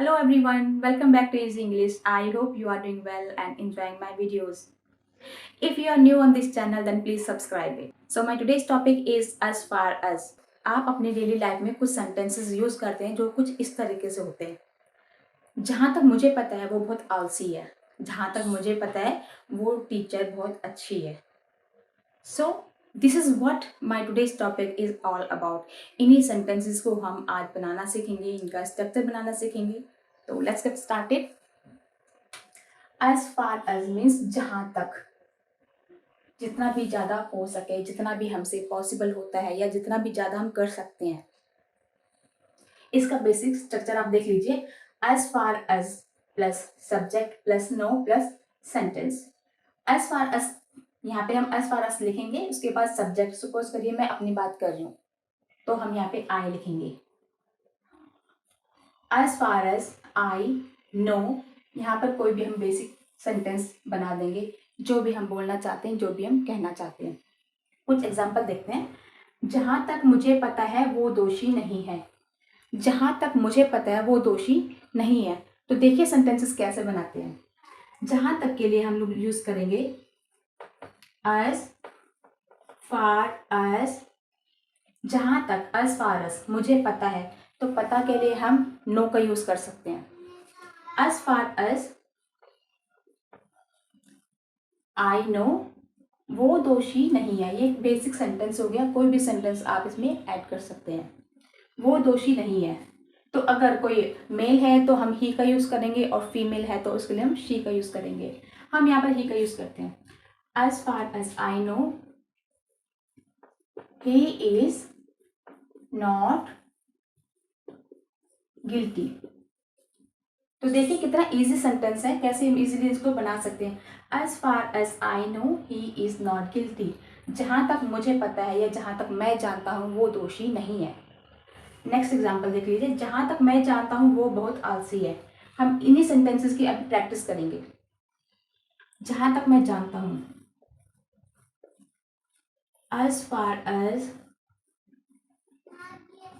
Hello everyone, welcome back to Easy English. I hope you are doing well and enjoying my videos. If you are new on this channel then please subscribe it. So my today's topic is as far as. आप अपने daily life में कुछ sentences use करते हैं जो कुछ इस तरीके से होते हैं। जहाँ तक मुझे पता है वो बहुत आलसी है, जहाँ तक मुझे पता है वो टीचर बहुत अच्छी है। So this is what my today's topic is all about. इन्हीं सेंटेंसेस को हम आज बनाना सीखेंगे, इनका स्ट्रक्चर बनाना सीखेंगे। तो let's get started. As far as means जहां तक, जितना भी ज्यादा हो सके, जितना भी हमसे पॉसिबल होता है या जितना भी ज्यादा हम कर सकते हैं। इसका बेसिक स्ट्रक्चर आप देख लीजिए। As far as plus subject plus know plus sentence. As far as, यहाँ पे हम एज फार एज लिखेंगे, उसके बाद सब्जेक्ट। सपोज करिए मैं अपनी बात कर रही हूँ तो हम यहाँ पे आई लिखेंगे। As far as I know, यहाँ पर कोई भी हम बेसिक सेंटेंस बना देंगे, जो भी हम बोलना चाहते हैं, जो भी हम कहना चाहते हैं। कुछ एग्जाम्पल देखते हैं। जहां तक मुझे पता है वो दोषी नहीं है। जहां तक मुझे पता है वो दोषी नहीं है। तो देखिए सेंटेंसेस कैसे बनाते हैं। जहां तक के लिए हम लोग यूज करेंगे एज फार एज। जहां तक एज फार एज मुझे पता है, तो पता के लिए हम नो का यूज कर सकते हैं। As far as I know वो दोषी नहीं है। ये एक बेसिक सेंटेंस हो गया, कोई भी सेंटेंस आप इसमें ऐड कर सकते हैं। वो दोषी नहीं है, तो अगर कोई मेल है तो हम ही का यूज करेंगे और फीमेल है तो उसके लिए हम शी का यूज करेंगे। हम यहाँ पर ही का यूज करते हैं। As far as I know he is not guilty. तो देखिए कितना इजी सेंटेंस है, कैसे हम इजीली इसको बना सकते हैं। As far as I know he is not guilty. जहां तक मुझे पता है या जहां तक मैं जानता हूं वो दोषी नहीं है। नेक्स्ट एग्जाम्पल देख लीजिए। जहां तक मैं जानता हूं वो बहुत आलसी है। हम इन्हीं सेंटेंसेस की अभी प्रैक्टिस करेंगे। जहां तक मैं जानता हूं, as far as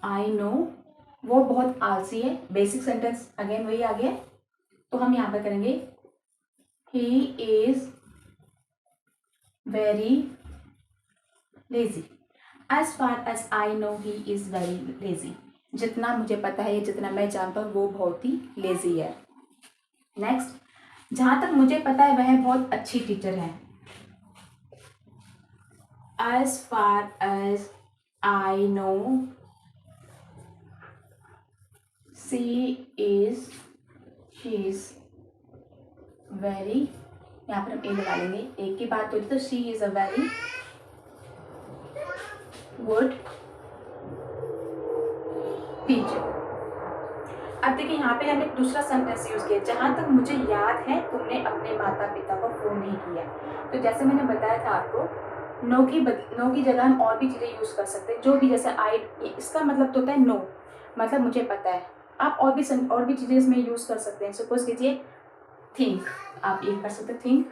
I know वो बहुत आलसी है। बेसिक सेंटेंस अगेन वही आ गया, तो हम यहाँ पर करेंगे he is very lazy. As far as I know he is very lazy. जितना मुझे पता है या जितना मैं जानता हूँ वो बहुत ही लेजी है। नेक्स्ट, जहां तक मुझे पता है वह बहुत अच्छी टीचर है। As far as I know she is very, यहाँ पर हम ए लगा लेंगे। एक की बात होती तो she is a very good teacher. अब देखिए यहाँ पे हमने दूसरा सेंटेंस यूज किया। जहां तक मुझे याद है तुमने अपने माता पिता को फोन नहीं किया। तो जैसे मैंने बताया था आपको, नो की जगह हम और भी चीजें यूज कर सकते हैं। जो भी जैसे आई, इसका मतलब तो होता है नो, मतलब मुझे पता है। आप और भी चीजें इसमें यूज कर सकते हैं। सपोज कीजिए थिंक, आप ये कर सकते थिंक।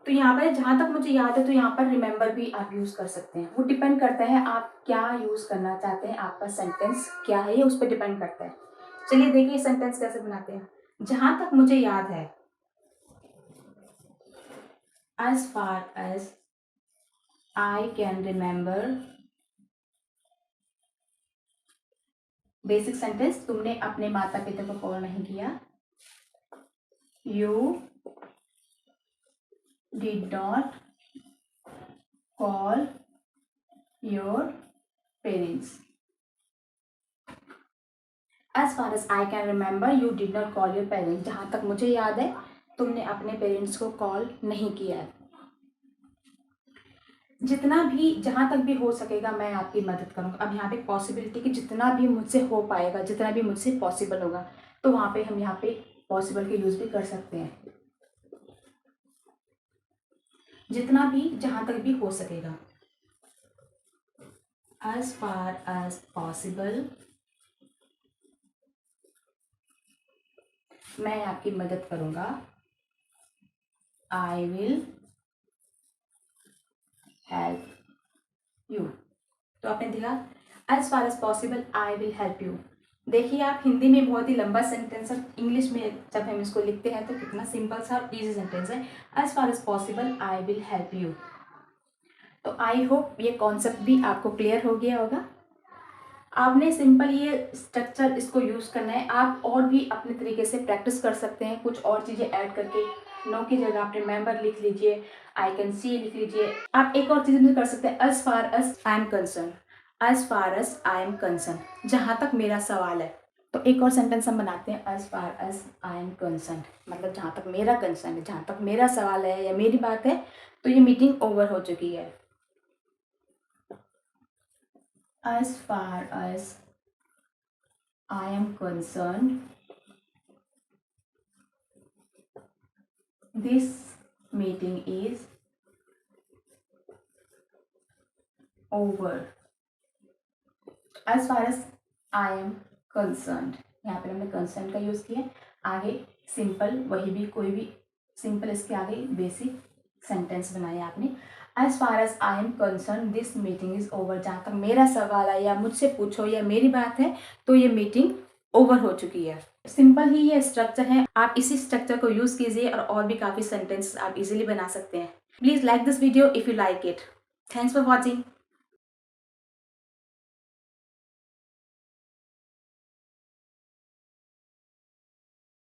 तो यहाँ पर जहां तक मुझे याद है, तो यहाँ पर रिमेंबर भी आप यूज कर सकते हैं। वो डिपेंड करता है आप क्या यूज करना चाहते हैं, आपका सेंटेंस क्या है, ये उस पर डिपेंड करता है। चलिए देखिए सेंटेंस कैसे बनाते हैं। जहां तक मुझे याद है, as far as I can remember. Basic sentence, तुमने अपने माता पिता को कॉल नहीं किया। You did not call your parents. As far as I can remember you did not call your parents. जहां तक मुझे याद है तुमने अपने पेरेंट्स को कॉल नहीं किया है। जितना भी, जहां तक भी हो सकेगा मैं आपकी मदद करूंगा। अब यहाँ पे पॉसिबिलिटी कि जितना भी मुझसे हो पाएगा, जितना भी मुझसे पॉसिबल होगा, तो वहां पे हम यहाँ पे पॉसिबल के यूज भी कर सकते हैं। जितना भी, जहां तक भी हो सकेगा। एज फार एज पॉसिबल मैं आपकी मदद करूंगा। I will help you. तो आपने देखा as far as possible I will help you. देखिए आप हिंदी में बहुत ही लंबा सेंटेंस है, इंग्लिश में जब हम इसको लिखते हैं तो कितना सिंपल सा और ईजी सेंटेंस है, as far as possible I will help you. तो आई होप ये कॉन्सेप्ट भी आपको क्लियर हो गया होगा। आपने सिंपल ये स्ट्रक्चर इसको यूज़ करना है। आप और भी अपने तरीके से प्रैक्टिस कर सकते हैं, कुछ और चीज़ें ऐड करके। नो की जगह आप रिमेंबर लिख लीजिए, आई कैन सी लिख लीजिए। आप एक और चीज़ भी कर सकते हैं, as far as I am concern, as far as I am concern, जहाँ तक मेरा सवाल है। तो एक और सेंटेंस हम बनाते हैं, as far as I am concern, मतलब जहाँ तक मेरा कंसर्न है, जहाँ तक मेरा सवाल है या मेरी बात है, तो ये मीटिंग ओवर हो चुकी है। As far as I am concerned, this meeting is over. As far as I am concerned, यहाँ पे हमने concerned का यूज़ किया। आगे सिंपल वही भी कोई भी सिंपल इसके आगे बेसिक सेंटेंस बनाया आपने। As far as I am concern this meeting is over, जहाँ तक मेरा सवाल है या मुझसे पूछो या मेरी बात है तो ये मीटिंग ओवर हो चुकी है। सिंपल ही ये स्ट्रक्चर है, आप इसी स्ट्रक्चर को यूज कीजिए और भी काफ़ी सेंटेंस आप इजीली बना सकते हैं। Please like this video if you like it. Thanks for watching.